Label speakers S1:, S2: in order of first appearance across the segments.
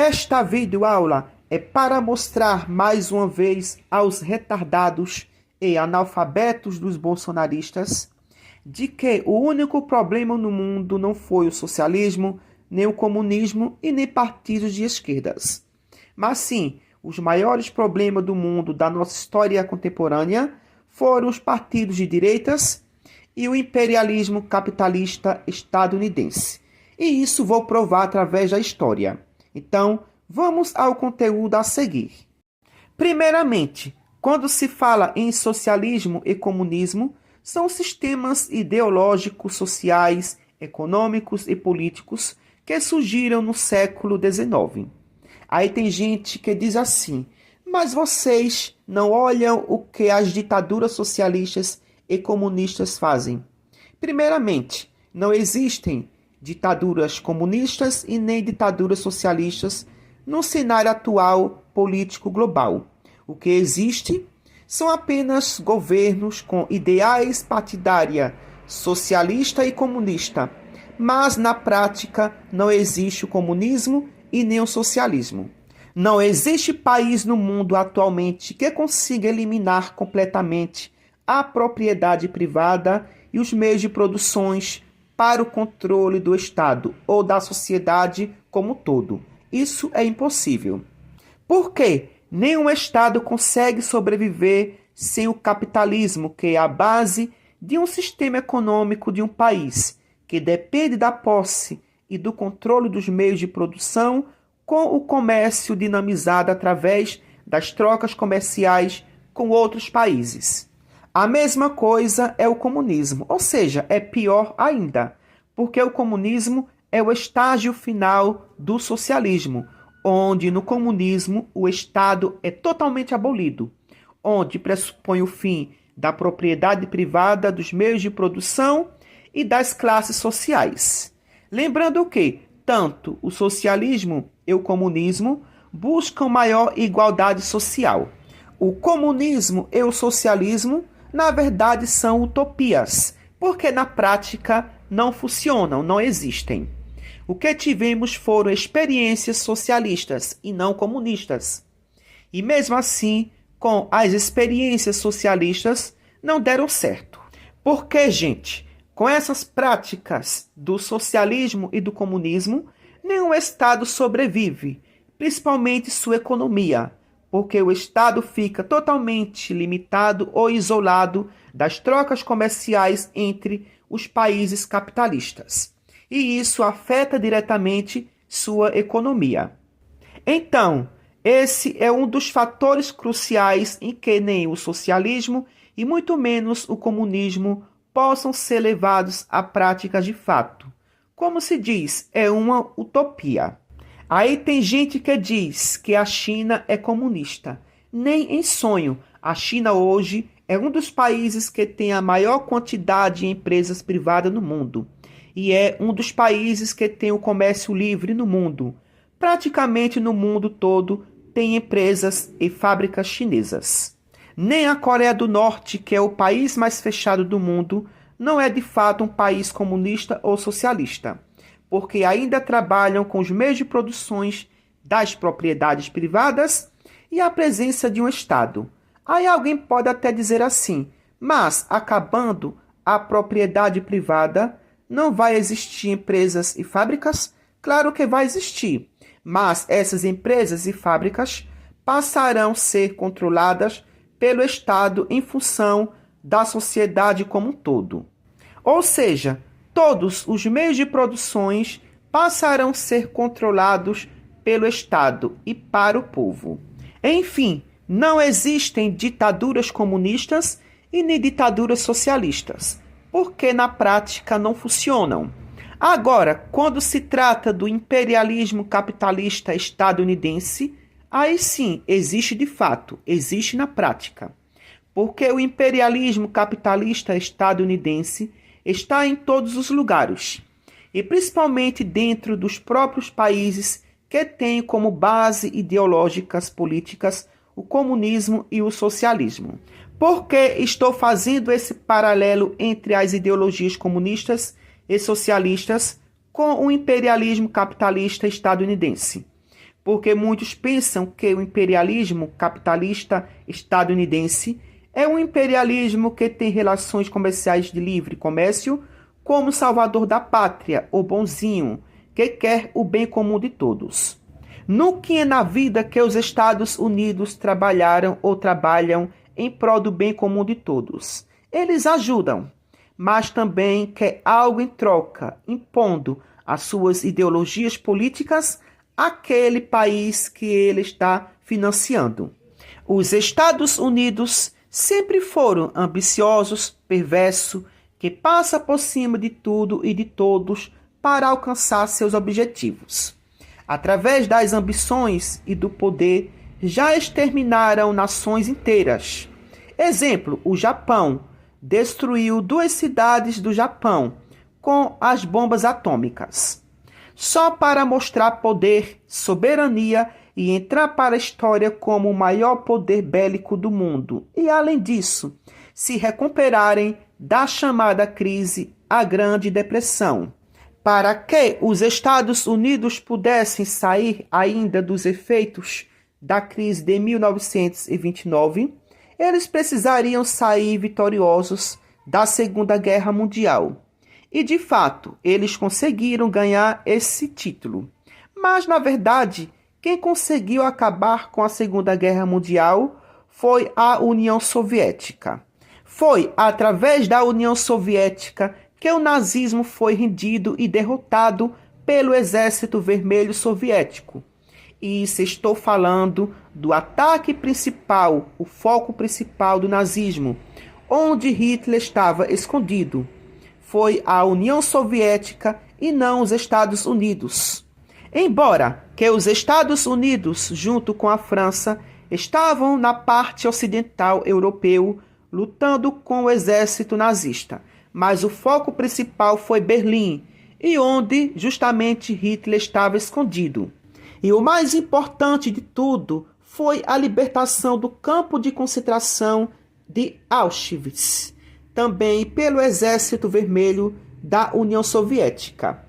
S1: Esta videoaula é para mostrar mais uma vez aos retardados e analfabetos dos bolsonaristas de que o único problema no mundo não foi o socialismo, nem o comunismo e nem partidos de esquerdas. Mas sim, os maiores problemas do mundo da nossa história contemporânea foram os partidos de direitas e o imperialismo capitalista estadunidense. E isso vou provar através da história. Então, vamos ao conteúdo a seguir. Primeiramente, quando se fala em socialismo e comunismo, são sistemas ideológicos, sociais, econômicos e políticos que surgiram no século XIX. Aí tem gente que diz assim, mas vocês não olham o que as ditaduras socialistas e comunistas fazem. Primeiramente, não existem ditaduras comunistas e nem ditaduras socialistas no cenário atual político global. O que existe são apenas governos com ideais partidária socialista e comunista, mas na prática não existe o comunismo e nem o socialismo. Não existe país no mundo atualmente que consiga eliminar completamente a propriedade privada e os meios de produções para o controle do Estado ou da sociedade como um todo. Isso é impossível. Por quê? Nenhum Estado consegue sobreviver sem o capitalismo, que é a base de um sistema econômico de um país, que depende da posse e do controle dos meios de produção, com o comércio dinamizado através das trocas comerciais com outros países. A mesma coisa é o comunismo, ou seja, é pior ainda, porque o comunismo é o estágio final do socialismo, onde no comunismo o Estado é totalmente abolido, onde pressupõe o fim da propriedade privada dos meios de produção e das classes sociais. Lembrando que tanto o socialismo e o comunismo buscam maior igualdade social. O comunismo e o socialismo, na verdade, são utopias, porque na prática não funcionam, não existem. O que tivemos foram experiências socialistas e não comunistas. E mesmo assim, com as experiências socialistas, não deram certo. Porque, gente, com essas práticas do socialismo e do comunismo, nenhum Estado sobrevive, principalmente sua economia, porque o Estado fica totalmente limitado ou isolado das trocas comerciais entre os países capitalistas. E isso afeta diretamente sua economia. Então, esse é um dos fatores cruciais em que nem o socialismo e muito menos o comunismo possam ser levados à prática de fato. Como se diz, é uma utopia. Aí tem gente que diz que a China é comunista. Nem em sonho. A China hoje é um dos países que tem a maior quantidade de empresas privadas no mundo. E é um dos países que tem o comércio livre no mundo. Praticamente no mundo todo tem empresas e fábricas chinesas. Nem a Coreia do Norte, que é o país mais fechado do mundo, não é de fato um país comunista ou socialista, porque ainda trabalham com os meios de produções das propriedades privadas e a presença de um Estado. Aí alguém pode até dizer assim, mas acabando a propriedade privada, não vai existir empresas e fábricas? Claro que vai existir, mas essas empresas e fábricas passarão a ser controladas pelo Estado em função da sociedade como um todo. Ou seja, todos os meios de produções passarão a ser controlados pelo Estado e para o povo. Enfim, não existem ditaduras comunistas e nem ditaduras socialistas, porque na prática não funcionam. Agora, quando se trata do imperialismo capitalista estadunidense, aí sim existe de fato, existe na prática. Porque o imperialismo capitalista estadunidense está em todos os lugares, e principalmente dentro dos próprios países que têm como base ideológicas políticas o comunismo e o socialismo. Por que estou fazendo esse paralelo entre as ideologias comunistas e socialistas com o imperialismo capitalista estadunidense? porque muitos pensam que o imperialismo capitalista estadunidense é um imperialismo que tem relações comerciais de livre comércio como salvador da pátria, o bonzinho, que quer o bem comum de todos. Nunca é na vida que os Estados Unidos trabalharam ou trabalham em prol do bem comum de todos. Eles ajudam, mas também quer algo em troca, impondo as suas ideologias políticas àquele país que ele está financiando. Os Estados Unidos sempre foram ambiciosos, perversos, que passa por cima de tudo e de todos para alcançar seus objetivos. Através das ambições e do poder, já exterminaram nações inteiras. Exemplo, o Japão destruiu 2 cidades do Japão com as bombas atômicas, só para mostrar poder, soberania e entrar para a história como o maior poder bélico do mundo. E, além disso, se recuperarem da chamada crise, a Grande Depressão. Para que os Estados Unidos pudessem sair ainda dos efeitos da crise de 1929, eles precisariam sair vitoriosos da Segunda Guerra Mundial. E, de fato, eles conseguiram ganhar esse título. Mas, na verdade, quem conseguiu acabar com a Segunda Guerra Mundial foi a União Soviética. Foi através da União Soviética que o nazismo foi rendido e derrotado pelo Exército Vermelho Soviético. E isso estou falando do ataque principal, o foco principal do nazismo, onde Hitler estava escondido. Foi a União Soviética e não os Estados Unidos. Embora que os Estados Unidos, junto com a França, estavam na parte ocidental europeu, lutando com o exército nazista. Mas o foco principal foi Berlim, e onde justamente Hitler estava escondido. E o mais importante de tudo foi a libertação do campo de concentração de Auschwitz, também pelo Exército Vermelho da União Soviética,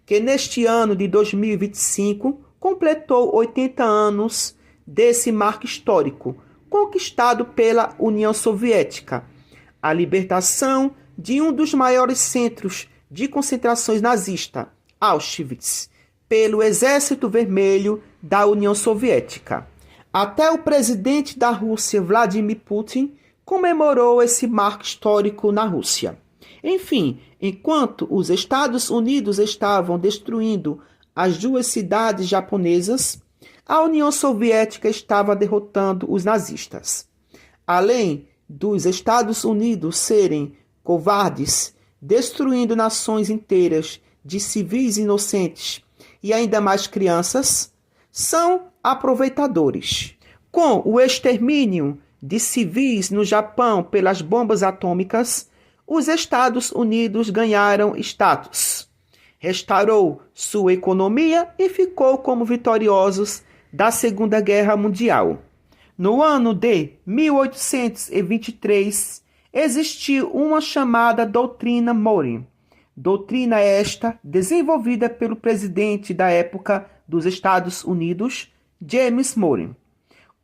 S1: que neste ano de 2025 completou 80 anos desse marco histórico, conquistado pela União Soviética, a libertação de um dos maiores centros de concentrações nazista, Auschwitz, pelo Exército Vermelho da União Soviética. Até o presidente da Rússia, Vladimir Putin, comemorou esse marco histórico na Rússia. Enfim, enquanto os Estados Unidos estavam destruindo as 2 cidades japonesas, a União Soviética estava derrotando os nazistas. Além dos Estados Unidos serem covardes, destruindo nações inteiras de civis inocentes e ainda mais crianças, são aproveitadores. Com o extermínio de civis no Japão pelas bombas atômicas, os Estados Unidos ganharam status, restaurou sua economia e ficou como vitoriosos da Segunda Guerra Mundial. No ano de 1823, existiu uma chamada Doutrina Monroe. Doutrina esta desenvolvida pelo presidente da época dos Estados Unidos, James Monroe,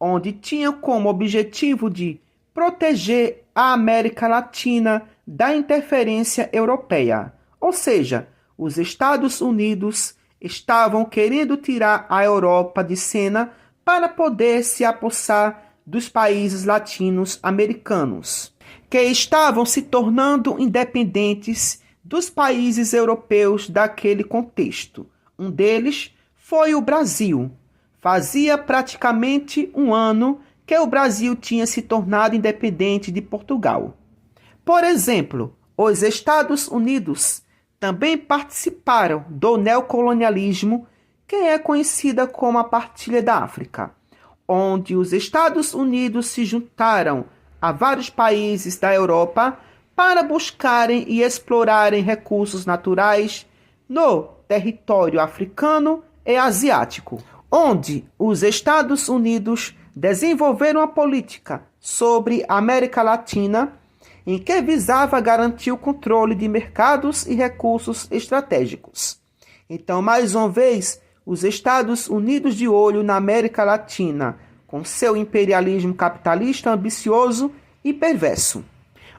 S1: onde tinha como objetivo de proteger a América Latina da interferência europeia. Ou seja, os Estados Unidos estavam querendo tirar a Europa de cena para poder se apossar dos países latinos-americanos, que estavam se tornando independentes dos países europeus daquele contexto. Um deles foi o Brasil. Fazia praticamente um ano que o Brasil tinha se tornado independente de Portugal. Por exemplo, os Estados Unidos também participaram do neocolonialismo, que é conhecida como a Partilha da África, onde os Estados Unidos se juntaram a vários países da Europa para buscarem e explorarem recursos naturais no território africano e asiático, onde os Estados Unidos desenvolveram uma política sobre a América Latina em que visava garantir o controle de mercados e recursos estratégicos. Então, mais uma vez, os Estados Unidos de olho na América Latina, com seu imperialismo capitalista ambicioso e perverso.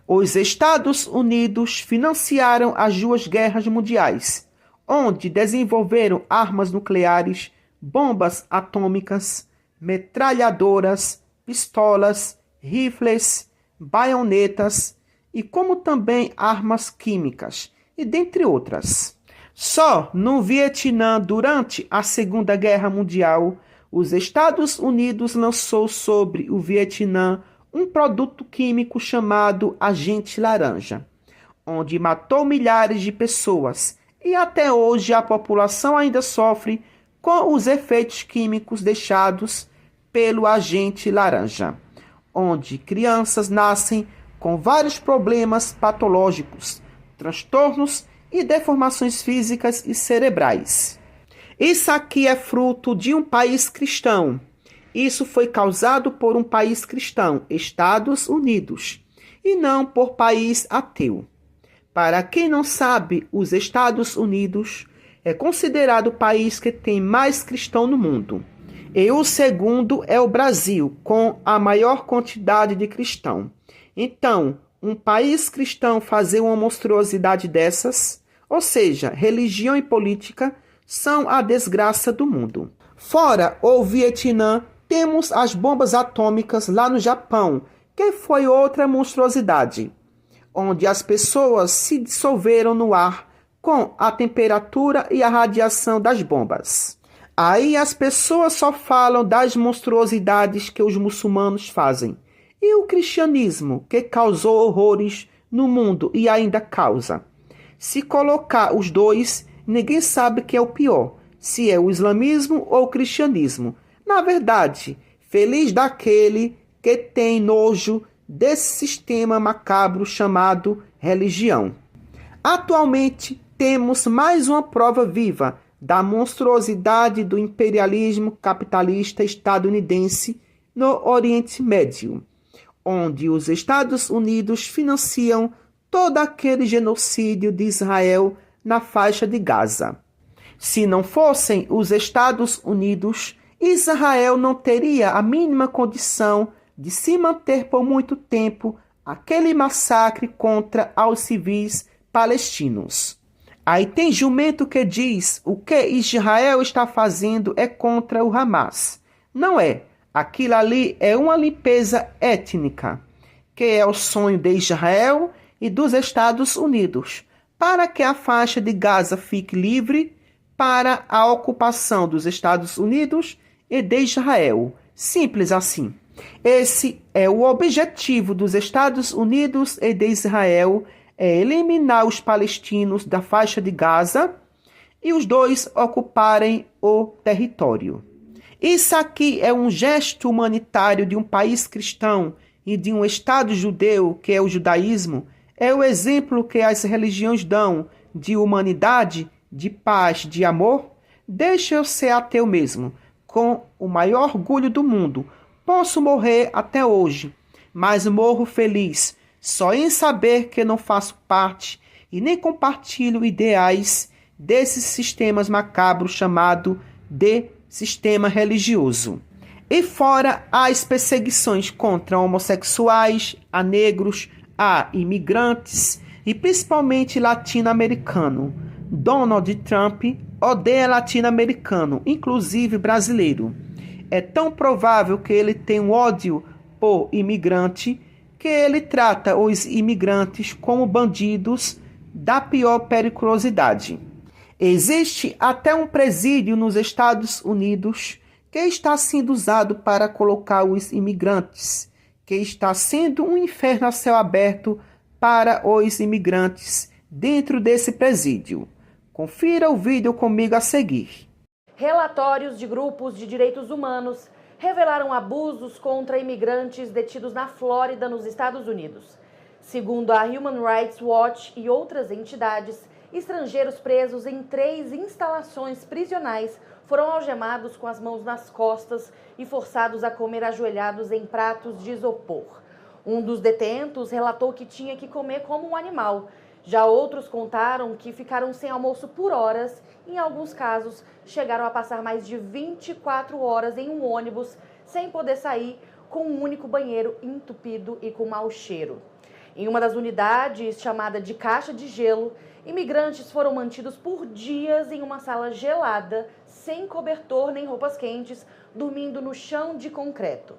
S1: Os Estados Unidos financiaram as duas guerras mundiais, onde desenvolveram armas nucleares, bombas atômicas, metralhadoras, pistolas, rifles, baionetas e como também armas químicas, e dentre outras. Só no Vietnã, durante a Segunda Guerra Mundial, os Estados Unidos lançou sobre o Vietnã um produto químico chamado agente laranja, onde matou milhares de pessoas e até hoje a população ainda sofre com os efeitos químicos deixados pelo agente laranja, onde crianças nascem com vários problemas patológicos, transtornos e deformações físicas e cerebrais. Isso aqui é fruto de um país cristão. Isso foi causado por um país cristão, Estados Unidos, e não por país ateu. Para quem não sabe, os Estados Unidos é considerado o país que tem mais cristão no mundo. E o segundo é o Brasil, com a maior quantidade de cristão. Então, um país cristão fazer uma monstruosidade dessas, ou seja, religião e política, são a desgraça do mundo. Fora o Vietnã, temos as bombas atômicas lá no Japão, que foi outra monstruosidade, onde as pessoas se dissolveram no ar com a temperatura e a radiação das bombas. Aí as pessoas só falam das monstruosidades que os muçulmanos fazem. E o cristianismo, que causou horrores no mundo e ainda causa. Se colocar os dois, ninguém sabe quem é o pior, se é o islamismo ou o cristianismo. Na verdade, feliz daquele que tem nojo desse sistema macabro chamado religião. Atualmente, temos mais uma prova viva da monstruosidade do imperialismo capitalista estadunidense no Oriente Médio, onde os Estados Unidos financiam todo aquele genocídio de Israel na faixa de Gaza. Se não fossem os Estados Unidos, Israel não teria a mínima condição de se manter por muito tempo aquele massacre contra os civis palestinos. Aí tem jumento que diz o que Israel está fazendo é contra o Hamas. Não é. Aquilo ali é uma limpeza étnica, que é o sonho de Israel e dos Estados Unidos, para que a faixa de Gaza fique livre para a ocupação dos Estados Unidos e de Israel. Simples assim. Esse é o objetivo dos Estados Unidos e de Israel, é eliminar os palestinos da faixa de Gaza e os dois ocuparem o território. Isso aqui é um gesto humanitário de um país cristão e de um Estado judeu, que é o judaísmo. É o exemplo que as religiões dão de humanidade, de paz, de amor. Deixa eu ser ateu mesmo, com o maior orgulho do mundo. Posso morrer até hoje, mas morro feliz, só em saber que não faço parte e nem compartilho ideais desses sistemas macabros chamado de sistema religioso. E fora as perseguições contra homossexuais, a negros, a imigrantes e principalmente latino-americano. Donald Trump odeia latino-americano, inclusive brasileiro. É tão provável que ele tenha um ódio por imigrante que ele trata os imigrantes como bandidos da pior periculosidade. Existe até um presídio nos Estados Unidos que está sendo usado para colocar os imigrantes, que está sendo um inferno a céu aberto para os imigrantes dentro desse presídio. Confira o vídeo comigo a seguir.
S2: Relatórios de grupos de direitos humanos revelaram abusos contra imigrantes detidos na Flórida, nos Estados Unidos. Segundo a Human Rights Watch e outras entidades, estrangeiros presos em 3 instalações prisionais foram algemados com as mãos nas costas e forçados a comer ajoelhados em pratos de isopor. Um dos detentos relatou que tinha que comer como um animal, Já outros contaram que ficaram sem almoço por horas e, em alguns casos, chegaram a passar mais de 24 horas em um ônibus sem poder sair, com um único banheiro entupido e com mau cheiro. Em uma das unidades, chamada de caixa de gelo, imigrantes foram mantidos por dias em uma sala gelada, sem cobertor nem roupas quentes, dormindo no chão de concreto.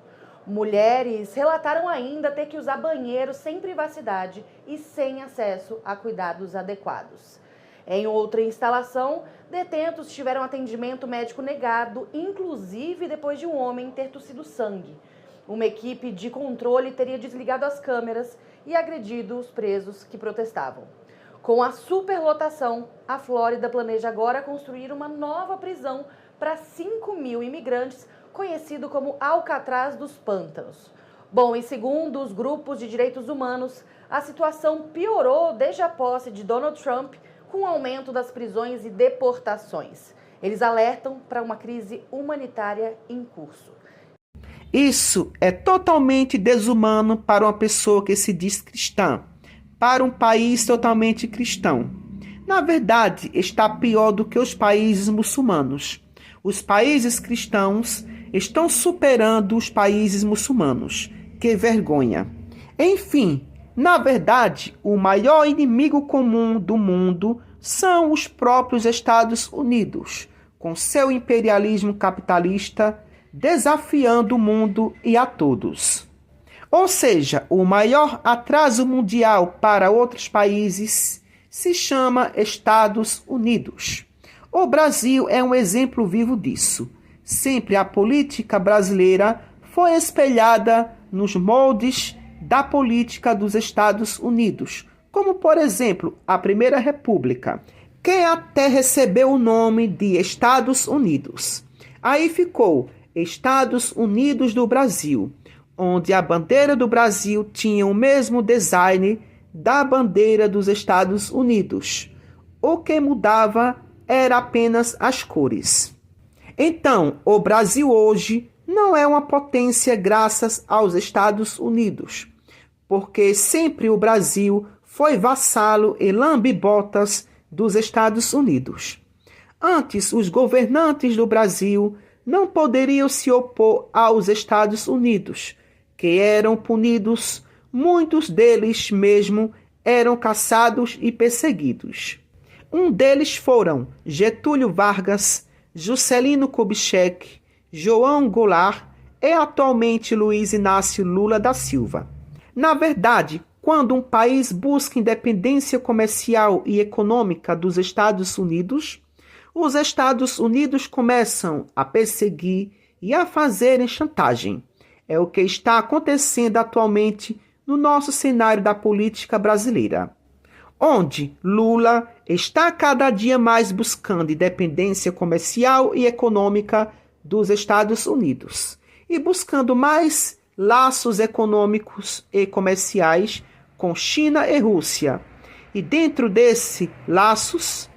S2: Mulheres relataram ainda ter que usar banheiros sem privacidade e sem acesso a cuidados adequados. Em outra instalação, detentos tiveram atendimento médico negado, inclusive depois de um homem ter tossido sangue. Uma equipe de controle teria desligado as câmeras e agredido os presos que protestavam. Com a superlotação, a Flórida planeja agora construir uma nova prisão para 5.000 imigrantes, conhecido como Alcatraz dos Pântanos. Bom, e segundo os grupos de direitos humanos, a situação piorou desde a posse de Donald Trump, com o aumento das prisões e deportações. Eles alertam para uma crise humanitária em curso.
S1: Isso é totalmente desumano para uma pessoa que se diz cristã, para um país totalmente cristão. Na verdade, está pior do que os países muçulmanos. Os países cristãos estão superando os países muçulmanos. Que vergonha! Enfim, na verdade, o maior inimigo comum do mundo são os próprios Estados Unidos, com seu imperialismo capitalista, desafiando o mundo e a todos. Ou seja, o maior atraso mundial para outros países se chama Estados Unidos. O Brasil é um exemplo vivo disso. Sempre a política brasileira foi espelhada nos moldes da política dos Estados Unidos, como, por exemplo, a Primeira República, que até recebeu o nome de Estados Unidos. Aí ficou Estados Unidos do Brasil, onde a bandeira do Brasil tinha o mesmo design da bandeira dos Estados Unidos. O que mudava era apenas as cores. Então, o Brasil hoje não é uma potência graças aos Estados Unidos, porque sempre o Brasil foi vassalo e lambe-botas dos Estados Unidos. Antes, os governantes do Brasil não poderiam se opor aos Estados Unidos, que eram punidos, muitos deles mesmo eram caçados e perseguidos. Um deles foram Getúlio Vargas, Juscelino Kubitschek, João Goulart e atualmente Luiz Inácio Lula da Silva. Na verdade, quando um país busca independência comercial e econômica dos Estados Unidos, os Estados Unidos começam a perseguir e a fazerem chantagem. É o que está acontecendo atualmente no nosso cenário da política brasileira, onde Lula está cada dia mais buscando independência comercial e econômica dos Estados Unidos e buscando mais laços econômicos e comerciais com China e Rússia. E dentro desses laços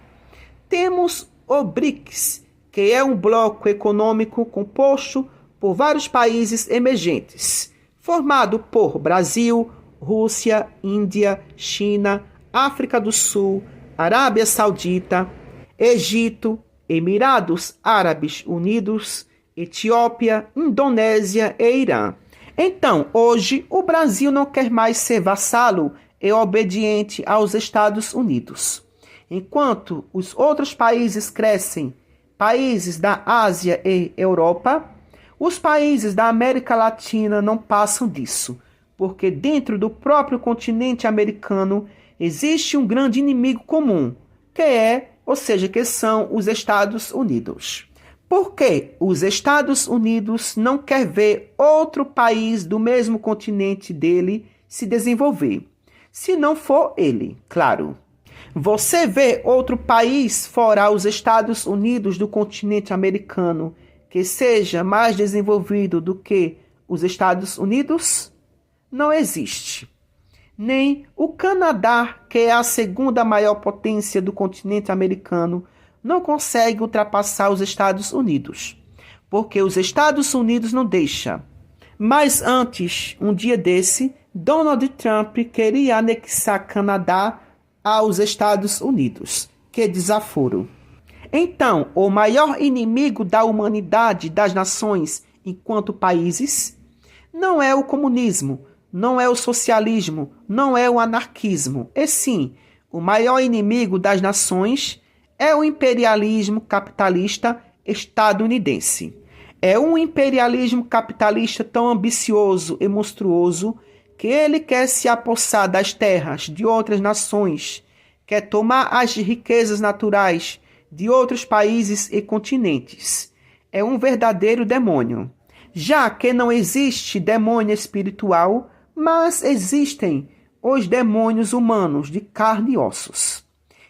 S1: temos o BRICS, que é um bloco econômico composto por vários países emergentes, formado por Brasil, Rússia, Índia, China, África do Sul, Arábia Saudita, Egito, Emirados Árabes Unidos, Etiópia, Indonésia e Irã. Então, hoje, o Brasil não quer mais ser vassalo e obediente aos Estados Unidos. Enquanto os outros países crescem, países da Ásia e Europa, os países da América Latina não passam disso, porque dentro do próprio continente americano existe um grande inimigo comum, que são os Estados Unidos. Porque os Estados Unidos não quer ver outro país do mesmo continente dele se desenvolver, se não for ele, claro. Você vê outro país fora os Estados Unidos do continente americano que seja mais desenvolvido do que os Estados Unidos? Não existe. Nem o Canadá, que é a segunda maior potência do continente americano, não consegue ultrapassar os Estados Unidos, porque os Estados Unidos não deixam. Mas antes, um dia desse, Donald Trump queria anexar Canadá aos Estados Unidos. Que desaforo! Então, o maior inimigo da humanidade, das nações enquanto países, não é o comunismo, não é o socialismo, não é o anarquismo. E sim, o maior inimigo das nações é o imperialismo capitalista estadunidense. É um imperialismo capitalista tão ambicioso e monstruoso que ele quer se apossar das terras de outras nações, quer tomar as riquezas naturais de outros países e continentes. É um verdadeiro demônio. Já que não existe demônio espiritual, mas existem os demônios humanos de carne e ossos.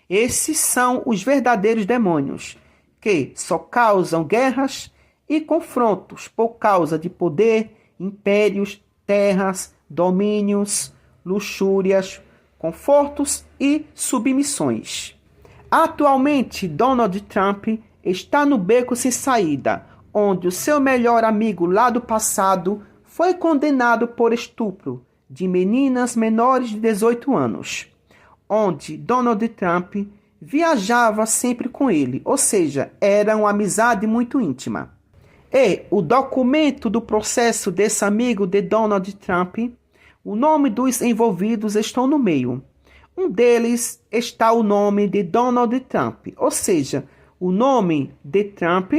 S1: Esses são os verdadeiros demônios, que só causam guerras e confrontos por causa de poder, impérios, terras, domínios, luxúrias, confortos e submissões. Atualmente, Donald Trump está no beco sem saída, onde o seu melhor amigo lá do passado foi condenado por estupro de meninas menores de 18 anos, onde Donald Trump viajava sempre com ele, ou seja, era uma amizade muito íntima. E o documento do processo desse amigo de Donald Trump, o nome dos envolvidos estão no meio. Um deles está o nome de Donald Trump, ou seja, o nome de Trump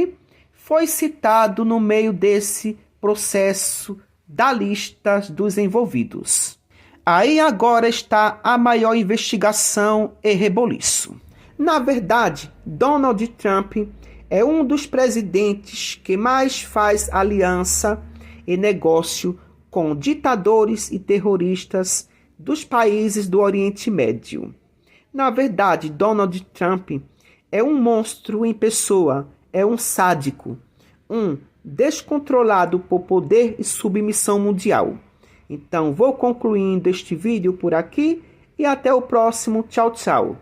S1: foi citado no meio desse processo da lista dos envolvidos. Aí agora está a maior investigação e reboliço. Na verdade, Donald Trump é um dos presidentes que mais faz aliança e negócio com ditadores e terroristas dos países do Oriente Médio. Na verdade, Donald Trump é um monstro em pessoa, é um sádico, um descontrolado por poder e submissão mundial. Então, vou concluindo este vídeo por aqui e até o próximo. Tchau, tchau.